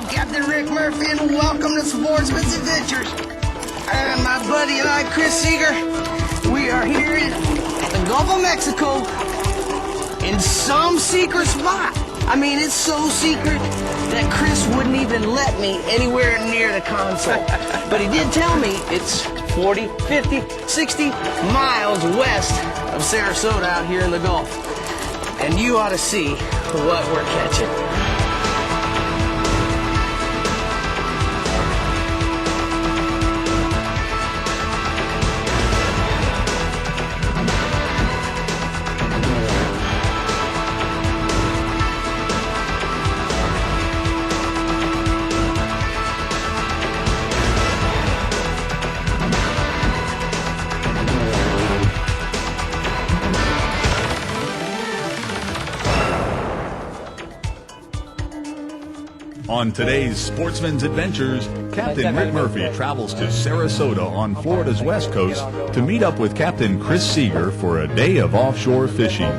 I'm Captain Rick Murphy, and welcome to Sportsman's Adventures. And my buddy and I, Chris Seeger, we are here in the Gulf of Mexico in some secret spot. I mean, it's so secret that Chris wouldn't even let me anywhere near the console. But he did tell me it's 40, 50, 60 miles west of Sarasota out here in the Gulf. And you ought to see what we're catching. On today's Sportsman's Adventures, Captain Rick Murphy travels to Sarasota on Florida's west coast to meet up with Captain Chris Seeger for a day of offshore fishing.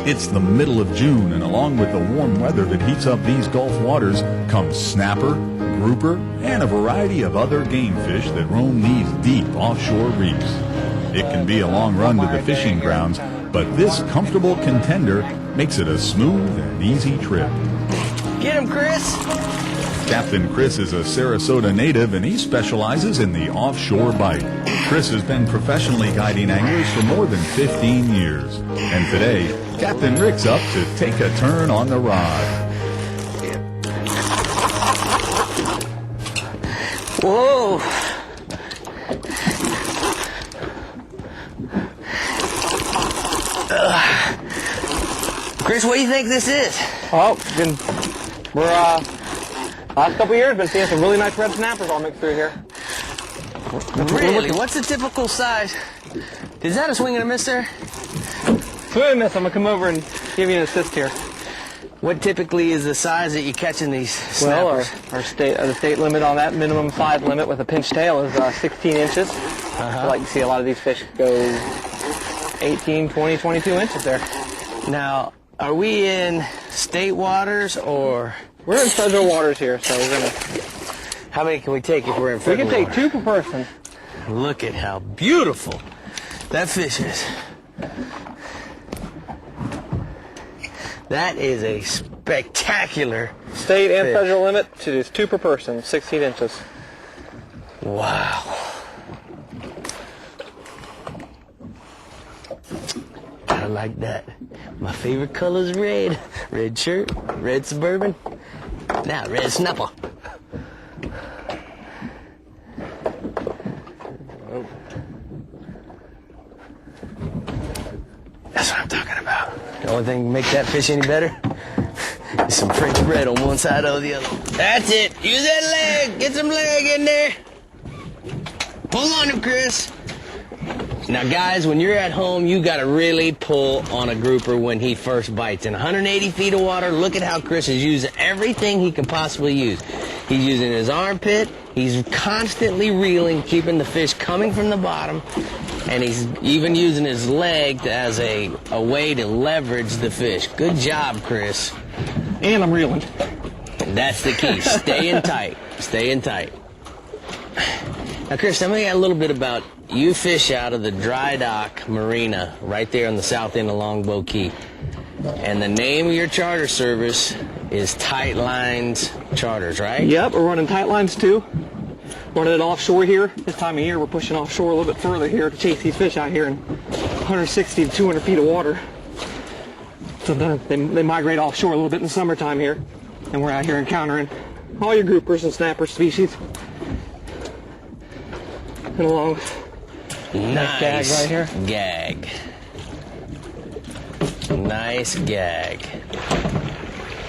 It's the middle of June, and along with the warm weather that heats up these Gulf waters comes snapper, grouper, and a variety of other game fish that roam these deep offshore reefs. It can be a long run to the fishing grounds, but this comfortable contender makes it a smooth and easy trip. Get him, Chris! Captain Chris is a Sarasota native, and he specializes in the offshore bite. Chris has been professionally guiding anglers for more than 15 years. And today, Captain Rick's up to take a turn on the rod. Whoa! Chris, what do you think this is? Oh, we're last couple of years been seeing some really nice red snappers all mixed through here. Really? What's the typical size? Is that a swing and a miss there? Swing and a miss. I'm gonna come over and give you an assist here. What typically is the size that you catch in these snappers? Well, the state limit on that minimum size limit with a pinch tail is 16 inches. I like to see a lot of these fish go 18, 20, 22 inches there. Now, are we in state waters or? We're in federal waters here, so we're gonna. How many can we take if we're in federal We can take water? 2 per person. Look at how beautiful that fish is. That is a spectacular State and fish. federal limit is 2 per person, 16 inches. Wow. I like that. My favorite color is red. Red shirt, red Suburban. Now red snapper. That's what I'm talking about. The only thing to make that fish any better is some French bread on one side or the other. That's it. Use that leg. Get some leg in there. Pull on him, Chris. Now, guys, when you're at home, you got to really pull on a grouper when he first bites. In 180 feet of water, look at how Chris is using everything he can possibly use. He's using his armpit. He's constantly reeling, keeping the fish coming from the bottom. And he's even using his leg as a way to leverage the fish. Good job, Chris. And I'm reeling. That's the key. Staying tight. Staying tight. Now, Chris, tell me a little bit about you fish out of the Dry Dock Marina right there on the south end of Longbow Key. And the name of your charter service is Tight Lines Charters, right? Yep, we're running tight lines too. Running it offshore here. This time of year, we're pushing offshore a little bit further here to chase these fish out here in 160 to 200 feet of water. So then they migrate offshore a little bit in the summertime here. And we're out here encountering all your groupers and snapper species. And along Nice gag right here. Gag. Nice gag.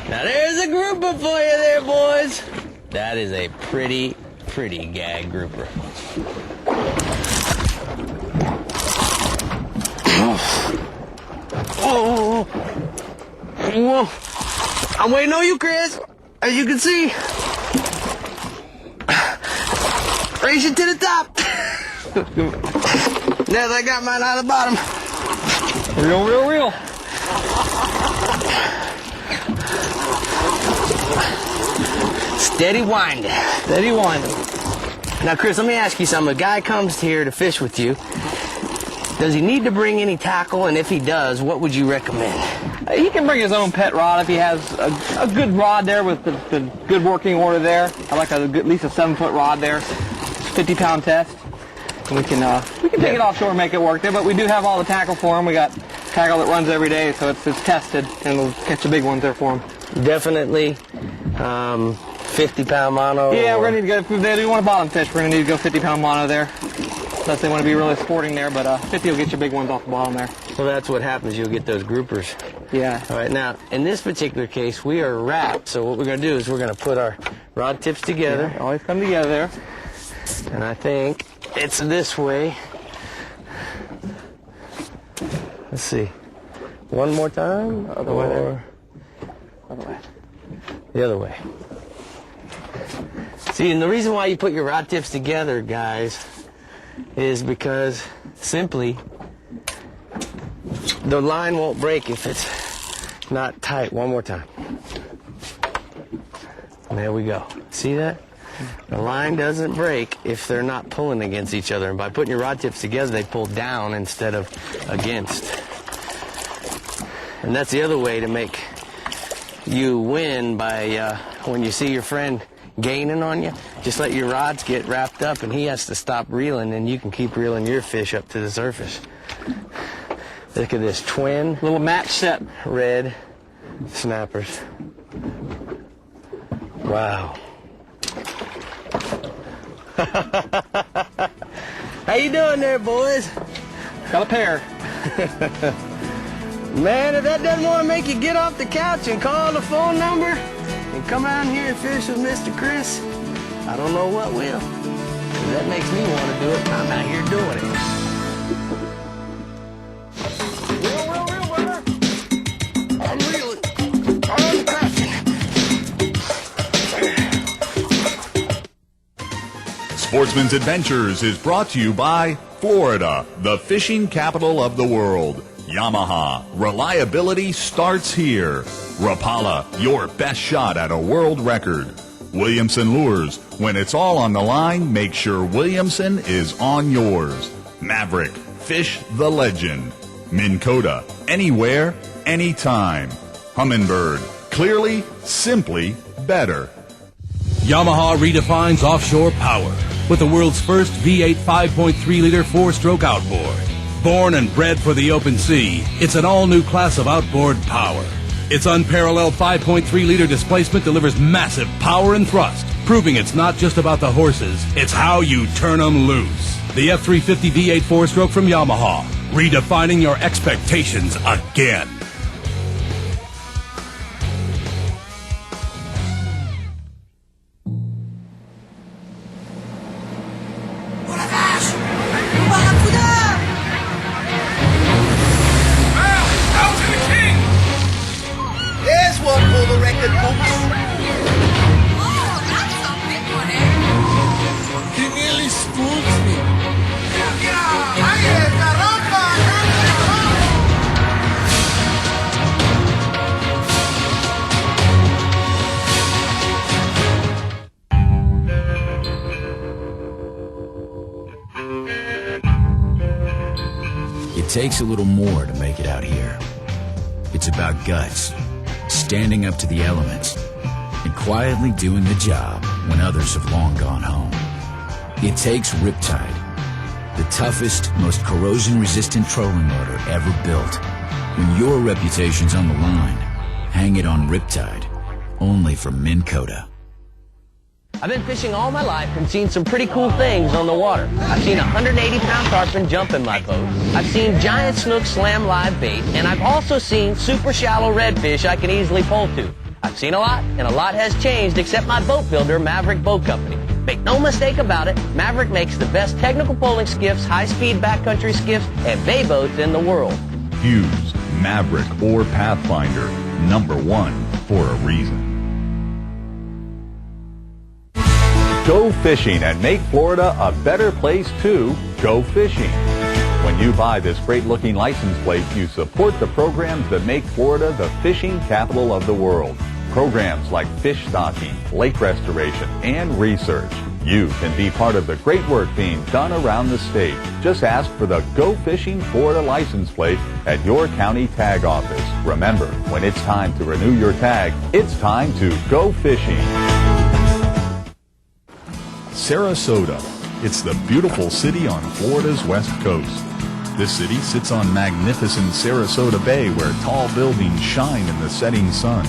Now there's a grouper for you there, boys. That is a pretty gag grouper. Oh. Whoa. I'm waiting on you, Chris. As you can see. Raise it to the top. Now I got mine out of the bottom. Real. Steady winding. Steady winding. Now, Chris, let me ask you something. A guy comes here to fish with you. Does he need to bring any tackle? And if he does, what would you recommend? He can bring his own pet rod if he has a good rod there with the good working order there. I like at least a 7-foot rod there. 50-pound test. And we can take it offshore and make it work there, but we do have all the tackle for him. We got tackle that runs every day, so it's tested, and we'll catch the big ones there for him. Definitely 50-pound mono. Yeah, we're gonna need to go. If they do want to bottom fish, we're gonna need to go 50-pound mono there. Unless they want to be really sporting there, but 50 will get your big ones off the bottom there. Well, that's what happens. You'll get those groupers. Yeah. All right, now, in this particular case, we are wrapped, so what we're going to do is we're going to put our rod tips together. Yeah, always come together there. And I think it's this way. Let's see. One more time? Other way there. Other way. The other way. See, and the reason why you put your rod tips together, guys, is because simply the line won't break if it's not tight. One more time. There we go. See that? The line doesn't break if they're not pulling against each other. And by putting your rod tips together, they pull down instead of against. And that's the other way to make you win by when you see your friend gaining on you, just let your rods get wrapped up and he has to stop reeling, and you can keep reeling your fish up to the surface. Look at this twin Little match set. red snappers. Wow. How you doing there, boys? Got a pair. Man, if that doesn't want to make you get off the couch and call the phone number and come out here and fish with Mr. Chris, I don't know what will. That makes me want to do it. I'm out here doing it. Reel, brother. I'm reeling. I'm cracking. Sportsman's Adventures is brought to you by Florida, the fishing capital of the world. Yamaha, reliability starts here. Rapala, your best shot at a world record. Williamson Lures, when it's all on the line, make sure Williamson is on yours. Maverick, fish the legend. Minn Kota, anywhere, anytime. Humminbird, clearly, simply better. Yamaha redefines offshore power with the world's first V8 5.3-liter 4-stroke outboard. Born and bred for the open sea, it's an all-new class of outboard power. Its unparalleled 5.3-liter displacement delivers massive power and thrust, proving it's not just about the horses, it's how you turn them loose. The F350 V8 4-stroke from Yamaha, redefining your expectations again. There's one for the record books. Oh, that's a big one, eh? He nearly spooked me. It takes a little more to make it out here. It's about guts, standing up to the elements, and quietly doing the job when others have long gone home. It takes Riptide, the toughest, most corrosion-resistant trolling motor ever built. When your reputation's on the line, hang it on Riptide, only from Minn Kota. I've been fishing all my life and seen some pretty cool things on the water. I've seen 180-pound tarpon jump in my boat. I've seen giant snook slam live bait, and I've also seen super shallow redfish I can easily pull to. I've seen a lot, and a lot has changed except my boat builder, Maverick Boat Company. Make no mistake about it, Maverick makes the best technical poling skiffs, high-speed backcountry skiffs, and bay boats in the world. Hughes, Maverick, or Pathfinder, #1 for a reason. Go fishing and make Florida a better place to go fishing. When you buy this great-looking license plate, you support the programs that make Florida the fishing capital of the world. programs like fish stocking, lake restoration, and research. You can be part of the great work being done around the state. Just ask for the Go Fishing Florida license plate at your county tag office. Remember, when it's time to renew your tag, it's time to go fishing. Sarasota. It's the beautiful city on Florida's west coast. This city sits on magnificent Sarasota Bay where tall buildings shine in the setting sun.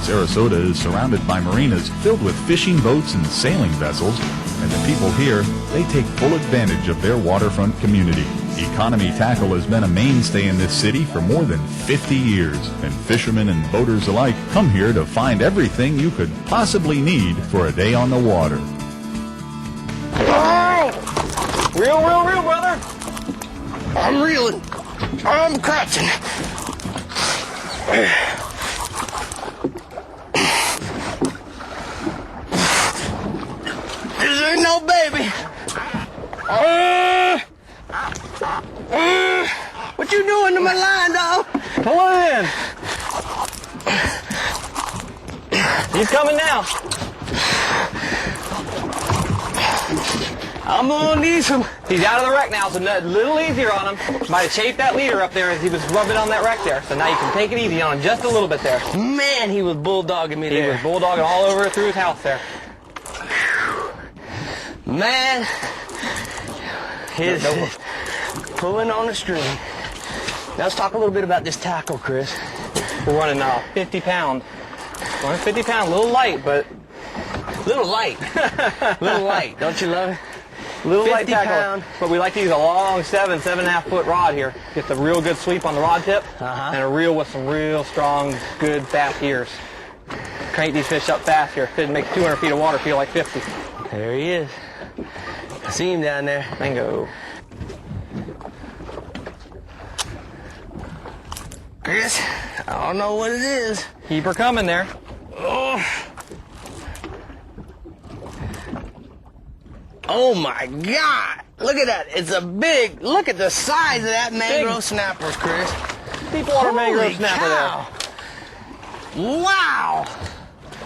Sarasota is surrounded by marinas filled with fishing boats and sailing vessels, and the people here, they take full advantage of their waterfront community. Economy tackle has been a mainstay in this city for more than 50 years, and fishermen and boaters alike come here to find everything you could possibly need for a day on the water. Reel, brother. I'm reeling. I'm catching. This ain't no baby. What you doing to my line, dog? Pull it in. He's coming now. I'm gonna need some. He's out of the wreck now, so a little easier on him. Might have chafed that leader up there as he was rubbing on that wreck there. So now you can take it easy on him just a little bit there. Man, he was bulldogging me He there. was bulldogging all over through his house there. Man, he's pulling on the string. Now let's talk a little bit about this tackle, Chris. We're running 50 pound. Running 50 pound, a little light, but Little light. Little light. Don't you love it? little light 50 tackle. pound. But we like to use a long 7.5 foot rod here. Gets a real good sweep on the rod tip, and a reel with some real strong, good, fast ears. Crank these fish up fast here. Could make 200 feet of water feel like 50. There he is. I see him down there. Bingo. Chris, I don't know what it is. Keep her coming there. Oh my God! Look at that. It's a big. Look at the size of that mangrove snapper, Chris. Deep water mangrove Holy snapper cow. there. Wow.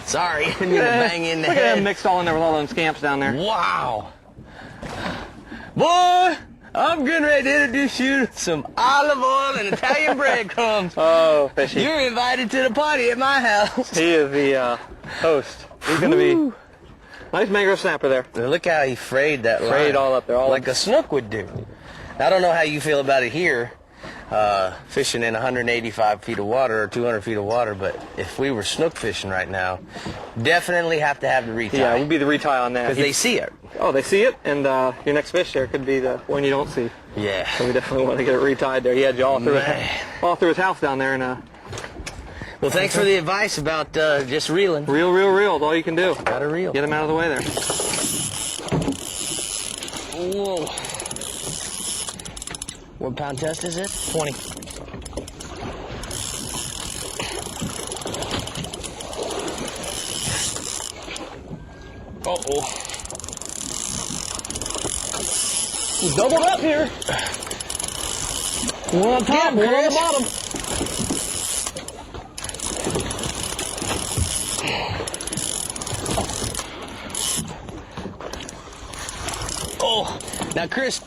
Sorry, I didn't mean to bang in the Look at head. him mixed all in there with all them scamps down there. Wow. Boy, I'm getting ready to introduce you to some olive oil and Italian breadcrumbs. Oh, fishy. You're invited to the party at my house. He is the host. He's going to be nice mangrove snapper there. Now look how he frayed that line. Frayed all up there, all like a snook would do. I don't know how you feel about it here, fishing in 185 feet of water or 200 feet of water, but if we were snook fishing right now, definitely have to have the retie. Yeah, we'll be the retie on that. Because they see it. Oh, they see it, and your next fish there could be the one you don't see. Yeah. So we definitely want to get it retied there. He had you all through, his house down there, and Well, thanks for the advice about just reeling. reel is all you can do. Got to reel. Get him out of the way there. Whoa. What pound test is it? 20. Uh-oh. He's doubled up here. One on top, one on the bottom. Oh, now Chris,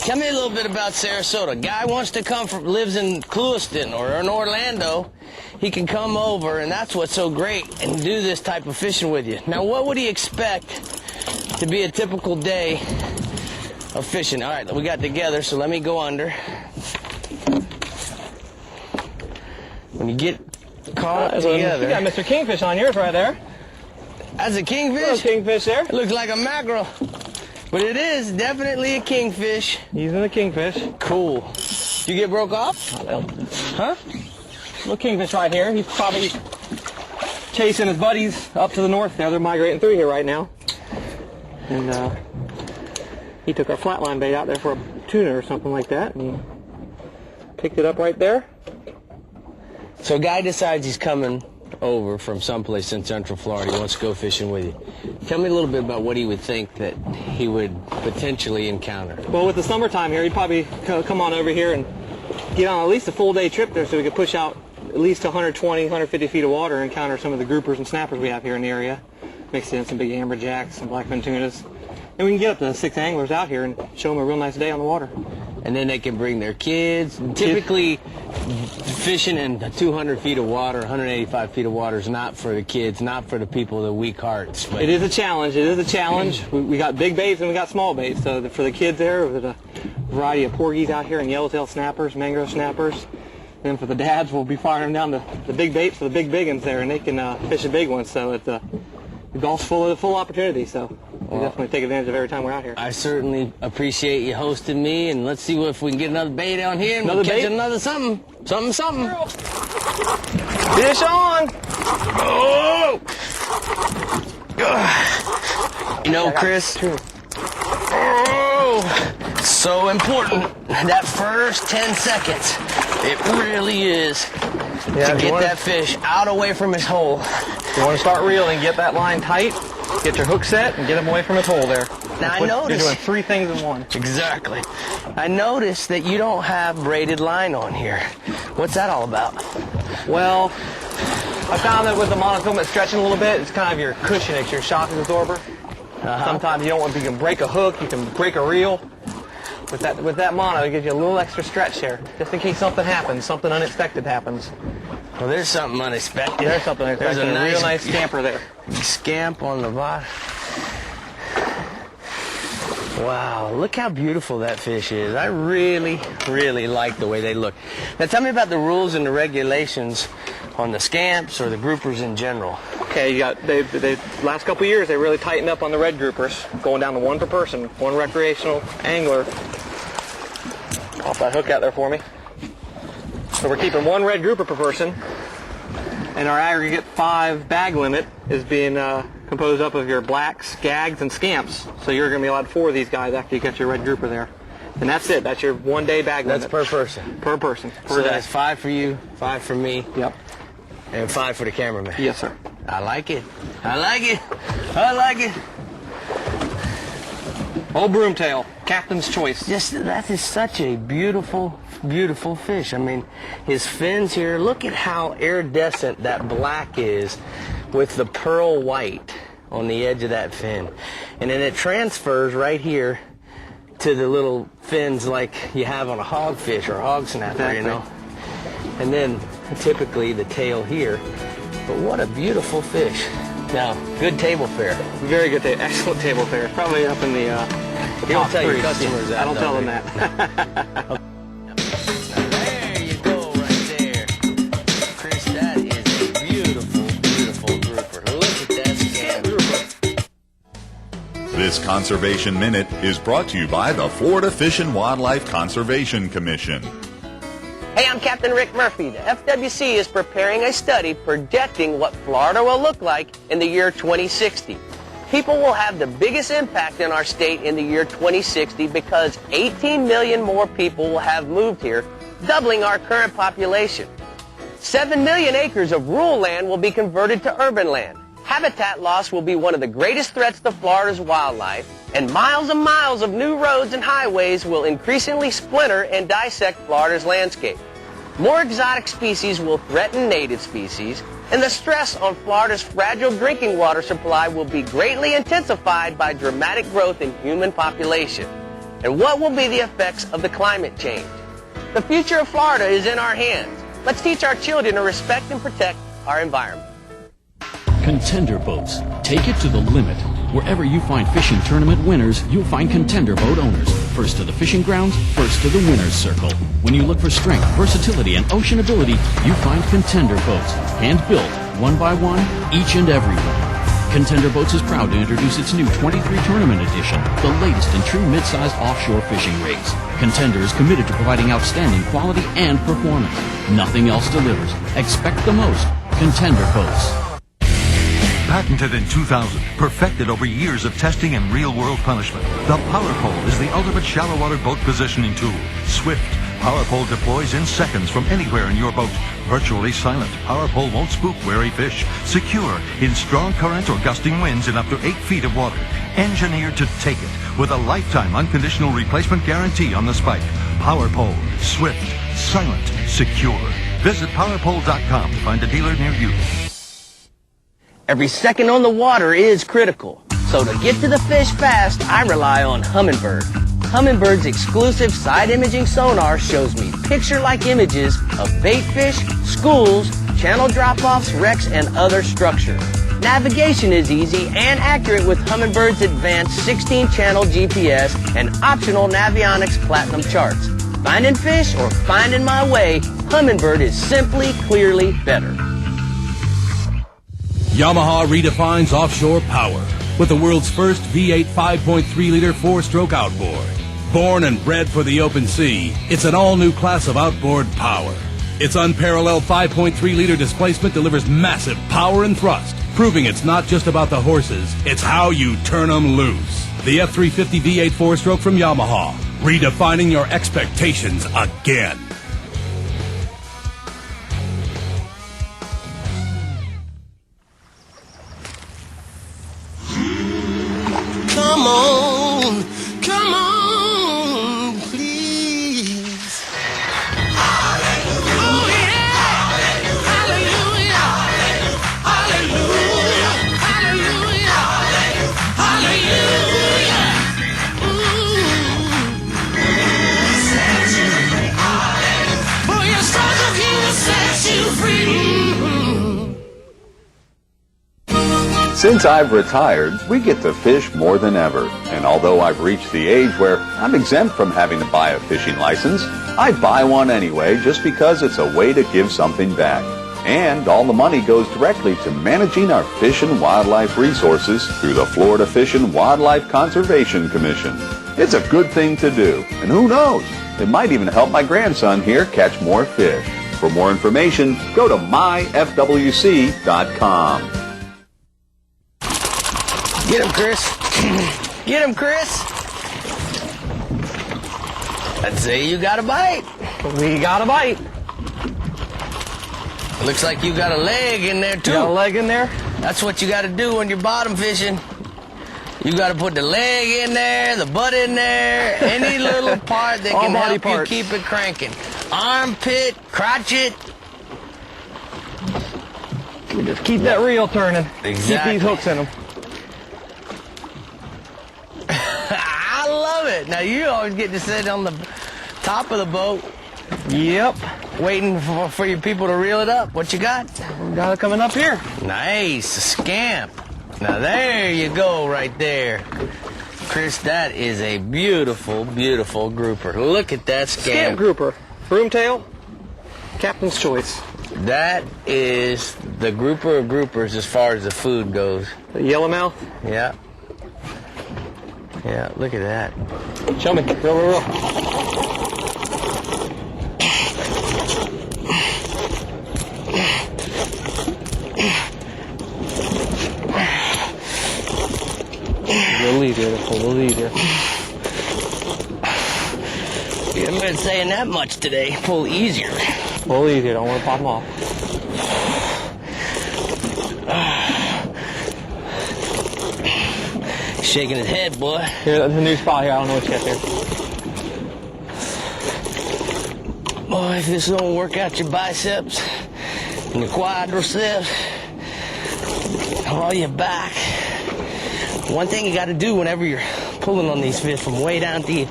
tell me a little bit about Sarasota. Guy wants to lives in Clewiston or in Orlando. He can come over, and that's what's so great, and do this type of fishing with you. Now, what would he expect to be a typical day of fishing? All right, we got together, so let me go under. When you get caught together, You got Mr. Kingfish on yours right there. that's a Little kingfish. kingfish there. It looks like a mackerel, but it is definitely a kingfish. He's in the kingfish. Cool. You get broke off? Huh? Little kingfish right here. He's probably chasing his buddies up to the north there. They're migrating through here right now. And he took our flatline bait out there for a tuna or something like that, and he picked it up right there. So a guy decides he's coming over from someplace in Central Florida. He wants to go fishing with you. Tell me a little bit about what he would think that he would potentially encounter. Well, with the summertime here, he'd probably come on over here and get on at least a full day trip there so we could push out at least 120, 150 feet of water and encounter some of the groupers and snappers we have here in the area. Mixed in some big amberjacks, some blackfin tunas. And we can get up to 6 anglers out here and show them a real nice day on the water. And then they can bring their kids. Typically, fishing in 200 feet of water, 185 feet of water is not for the kids, not for the people with weak hearts. But It is a challenge. It is a challenge. We got big baits and we got small baits. So for the kids there, there's a variety of porgies out here and yellowtail snappers, mangrove snappers. And for the dads, we'll be firing down the big baits for the big ones there, and they can fish the big ones. So the golf's full opportunity. So we definitely take advantage of every time we're out here. I certainly appreciate you hosting me, and let's see if we can get another bait down here, and we'll catch another something. Something. Fish on! Oh! You know, Chris, so important, that first 10 seconds. It really is to get that fish out away from his hole. You want to start reeling, get that line tight, get your hook set, and get him away from his hole there. Now, I noticed You're doing 3 things in one. Exactly. I noticed that you don't have braided line on here. What's that all about? Well, I found that with the monofilament stretching a little bit, it's kind of your cushion, it's your shock absorber. Sometimes you don't want, if you can break a hook, you can break a reel. With that mono, it gives you a little extra stretch there, just in case something happens, something unexpected happens. Well, there's something unexpected. There's something unexpected. There's a real nice scamper there. Scamp on the bottom. Wow, look how beautiful that fish is. I really, really like the way they look. Now tell me about the rules and the regulations on the scamps or the groupers in general. Okay, you got they last couple of years they really tightened up on the red groupers, going down to 1 per person, 1 recreational angler. Pop that hook out there for me. So we're keeping 1 red grouper per person, and our aggregate 5 bag limit is being composed up of your blacks, gags, and scamps. So you're going to be allowed 4 of these guys after you get your red grouper there. And that's it. That's your 1 day bag limit. That's per person? Per person. So that's 5 for you, 5 for me. Yep. And 5 for the cameraman. Yes, sir. I like it. I like it. I like it. Old broomtail, captain's choice. That is such a beautiful, beautiful fish. I mean, his fins here, look at how iridescent that black is with the pearl white on the edge of that fin. And then it transfers right here to the little fins like you have on a hogfish or a hog snapper, exactly. You know. And then typically the tail here. But what a beautiful fish. Now, good table fare. Very good, excellent table fare. Probably up in the You don't top tell your 3. customers that. I don't tell them that. There you go, right there. Chris, that is a beautiful, beautiful grouper. Look at that scamp. This Conservation Minute is brought to you by the Florida Fish and Wildlife Conservation Commission. Hey, I'm Captain Rick Murphy. The FWC is preparing a study projecting what Florida will look like in the year 2060. People will have the biggest impact in our state in the year 2060 because 18 million more people will have moved here, doubling our current population. 7 million acres of rural land will be converted to urban land. Habitat loss will be one of the greatest threats to Florida's wildlife, and miles of new roads and highways will increasingly splinter and dissect Florida's landscape. More exotic species will threaten native species, and the stress on Florida's fragile drinking water supply will be greatly intensified by dramatic growth in human population. And what will be the effects of the climate change? The future of Florida is in our hands. Let's teach our children to respect and protect our environment. Contender Boats. Take it to the limit. Wherever you find fishing tournament winners, you'll find Contender Boat owners. First to the fishing grounds, first to the winner's circle. When you look for strength, versatility, and ocean ability, you find Contender Boats. Hand-built, one by one, each and every one. Contender Boats is proud to introduce its new 23 Tournament Edition, the latest in true mid-sized offshore fishing rigs. Contender is committed to providing outstanding quality and performance. Nothing else delivers. Expect the most. Contender Boats. Patented in 2000, perfected over years of testing and real-world punishment, the Power Pole is the ultimate shallow-water boat positioning tool. Swift, Power Pole deploys in seconds from anywhere in your boat. Virtually silent, Power Pole won't spook wary fish. Secure in strong current or gusting winds in up to 8 feet of water. Engineered to take it with a lifetime unconditional replacement guarantee on the spike. Power Pole, swift, silent, secure. Visit PowerPole.com to find a dealer near you. Every second on the water is critical. So to get to the fish fast, I rely on Humminbird. Humminbird's exclusive side imaging sonar shows me picture-like images of bait fish, schools, channel drop-offs, wrecks, and other structure. Navigation is easy and accurate with Humminbird's advanced 16-channel GPS and optional Navionics Platinum charts. Finding fish or finding my way, Humminbird is simply, clearly better. Yamaha redefines offshore power with the world's first V8 5.3-liter four-stroke outboard. Born and bred for the open sea, it's an all-new class of outboard power. Its unparalleled 5.3-liter displacement delivers massive power and thrust, proving it's not just about the horses, it's how you turn them loose. The F350 V8 four-stroke from Yamaha, redefining your expectations again. Come on, please. Oh yeah, hallelujah, hallelujah, hallelujah, hallelujah. For your sons of He will set you free. Since I've retired, we get to fish more than ever. And although I've reached the age where I'm exempt from having to buy a fishing license, I buy one anyway just because it's a way to give something back. And all the money goes directly to managing our fish and wildlife resources through the Florida Fish and Wildlife Conservation Commission. It's a good thing to do. And who knows? It might even help my grandson here catch more fish. For more information, go to myfwc.com. Get him, Chris. Get him, Chris. I'd say you got a bite. We got a bite. Looks like you got a leg in there, too. You got a leg in there? That's what you got to do when you're bottom fishing. You got to put the leg in there, the butt in there, any little part that can help you keep it cranking. Armpit, crotchet. Just keep that reel turning. Exactly. Keep these hooks in them. I love it. Now, you always get to sit on the top of the boat. Yep. Waiting for your people to reel it up. What you got? We got it coming up here. Nice. A scamp. Now, there you go right there. Chris, that is a beautiful, beautiful grouper. Look at that scamp. Scamp grouper. Broomtail. Captain's choice. That is the grouper of groupers as far as the food goes. The yellowmouth? Yeah. Yeah, look at that. Show me. Roll. A little easier. A little easier. You haven't been saying that much today. Pull easier. Pull easier. Don't want to pop them off. Shaking his head, boy. Here, that's a new spot here. I don't know what you got there. Boy, if this don't work out your biceps and your quadriceps, all your back. One thing you got to do whenever you're pulling on these fish from way down deep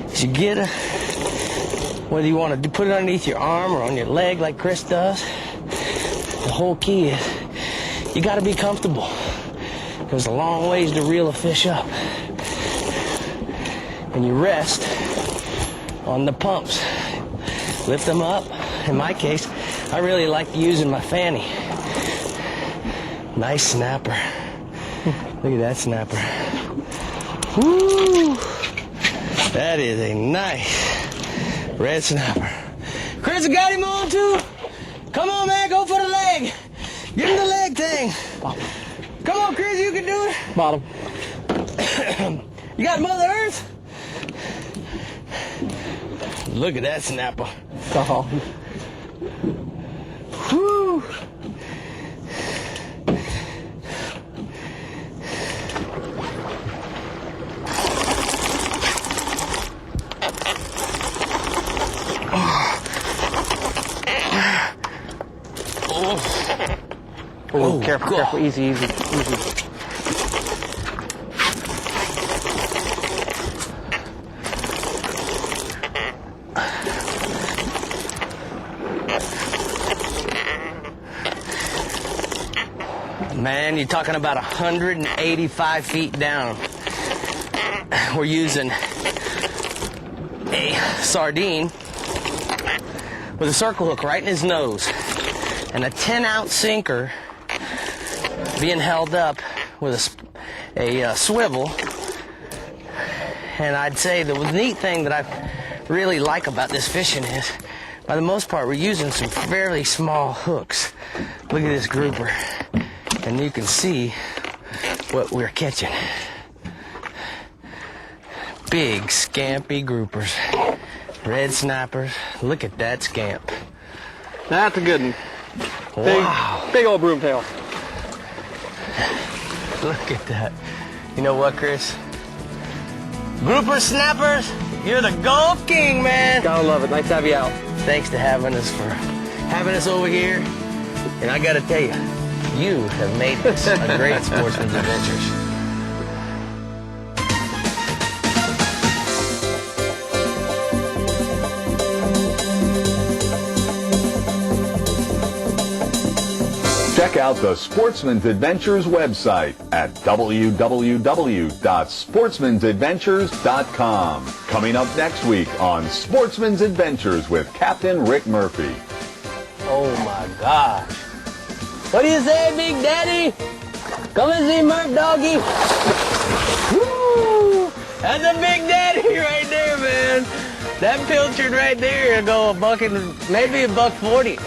is you get whether you want to put it underneath your arm or on your leg like Chris does, the whole key is you got to be comfortable. There's a long ways to reel a fish up. And you rest on the pumps. Lift them up. In my case, I really like using my fanny. Nice snapper. Look at that snapper. Woo! That is a nice red snapper. Chris, I got him on too. Come on, man, go for the leg. Give him the leg thing. Come on, Chris, you can do it. Bottom. You got Mother Earth? Look at that snapper. Oh. Whew. Oh, careful, God. careful, easy, easy, easy. Man, you're talking about 185 feet down. We're using a sardine with a circle hook right in his nose and a 10-ounce sinker being held up with a swivel. And I'd say the neat thing that I really like about this fishing is, by the most part, we're using some fairly small hooks. Look at this grouper. And you can see what we're catching. Big, scampy groupers. Red snipers. Look at that scamp. That's a good one. Wow. Big old broomtail. Look at that. You know what, Chris? Grouper snappers, you're the Gulf King, man. Gotta love it. Nice to have you out. Thanks to having us over here. And I gotta tell you, you have made this a great Sportsman's Adventures. Check out the Sportsman's Adventures website at www.sportsmansadventures.com. Coming up next week on Sportsman's Adventures with Captain Rick Murphy. Oh my gosh. What do you say, Big Daddy? Come and see Murph Doggy. Woo! That's a Big Daddy right there, man. That pilchard right there will go maybe $1.40.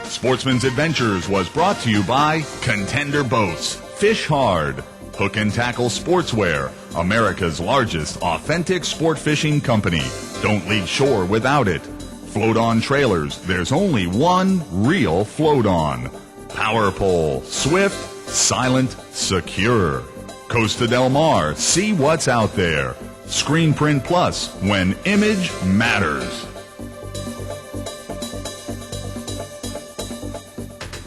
Sportsman's Adventures was brought to you by Contender Boats, Fish Hard, Hook and Tackle Sportswear, America's largest authentic sport fishing company. Don't leave shore without it. Float On Trailers, there's only one real float on. Power Pole, swift, silent, secure. Costa Del Mar, see what's out there. Screen Print Plus, when image matters.